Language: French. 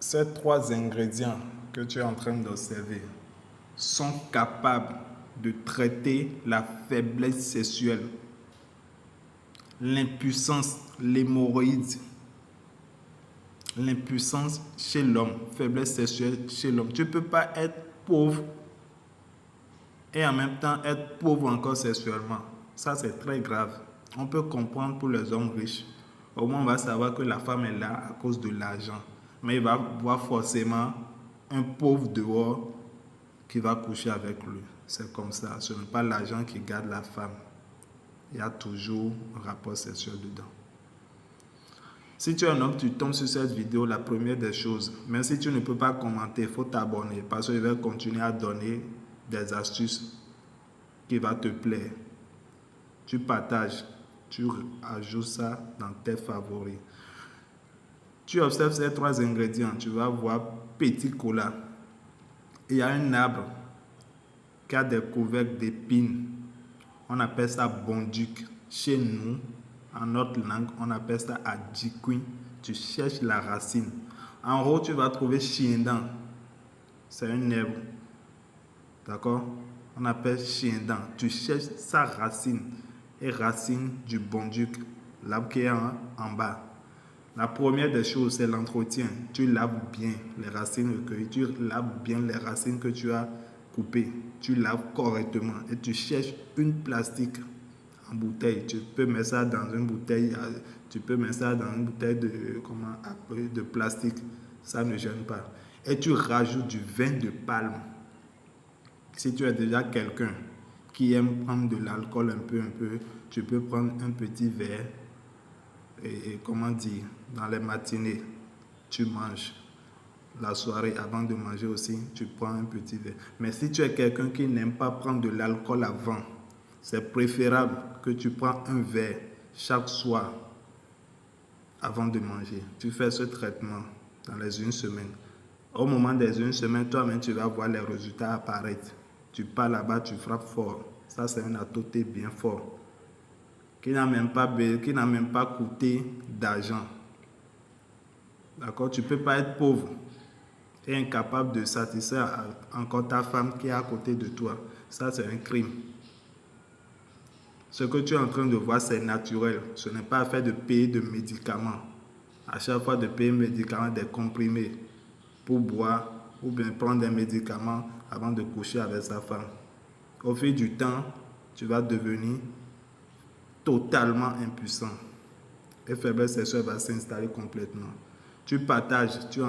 Ces trois ingrédients que tu es en train d'observer sont capables de traiter la faiblesse sexuelle, l'impuissance, l'hémorroïde, l'impuissance chez l'homme, faiblesse sexuelle chez l'homme. Tu ne peux pas être pauvre et en même temps être pauvre encore sexuellement. Ça, c'est très grave. On peut comprendre pour les hommes riches. Au moins, on va savoir que la femme est là à cause de l'argent. Mais il va voir forcément un pauvre dehors qui va coucher avec lui. C'est comme ça. Ce n'est pas l'argent qui garde la femme. Il y a toujours un rapport sexuel dedans. Si tu es un homme, tu tombes sur cette vidéo, la première des choses, même si tu ne peux pas commenter, il faut t'abonner parce que je vais continuer à donner des astuces qui vont te plaire. Tu partages, tu ajoutes ça dans tes favoris. Tu observes ces trois ingrédients, tu vas voir petit cola. Il y a un arbre qui a des couvercles d'épines. On appelle ça bonduc. Chez nous, en notre langue, on appelle ça adjikuin. Tu cherches la racine. En haut, tu vas trouver chiendan. C'est un herbe. D'accord? On appelle chiendan. Tu cherches sa racine. Et racine du bonduc. L'arbre qui est en bas. La première des choses, c'est l'entretien. Tu laves bien les racines recueillies. Tu laves bien les racines que tu as coupées. Tu laves correctement. Et tu cherches une plastique en bouteille. Tu peux mettre ça dans une bouteille. Tu peux mettre ça dans une bouteille de plastique. Ça ne gêne pas. Et tu rajoutes du vin de palme. Si tu es déjà quelqu'un qui aime prendre de l'alcool un peu, tu peux prendre un petit verre. Et comment dire, dans les matinées, tu manges. La soirée, avant de manger aussi, tu prends un petit verre. Mais si tu es quelqu'un qui n'aime pas prendre de l'alcool avant, c'est préférable que tu prends un verre chaque soir avant de manger. Tu fais ce traitement dans les 1 semaine. Au moment des 1 semaine, toi-même, tu vas voir les résultats apparaître. Tu pars là-bas, tu frappes fort. Ça, c'est un atoté bien fort qui n'a même pas coûté d'argent. D'accord? Tu ne peux pas être pauvre et incapable de satisfaire encore ta femme qui est à côté de toi. Ça, c'est un crime. Ce que tu es en train de voir, c'est naturel. Ce n'est pas fait de payer de médicaments. À chaque fois de payer médicaments, des comprimés pour boire ou bien prendre des médicaments avant de coucher avec sa femme. Au fil du temps, tu vas devenir totalement impuissant. Et faiblesse sexuelle va s'installer complètement. Tu partages, tu en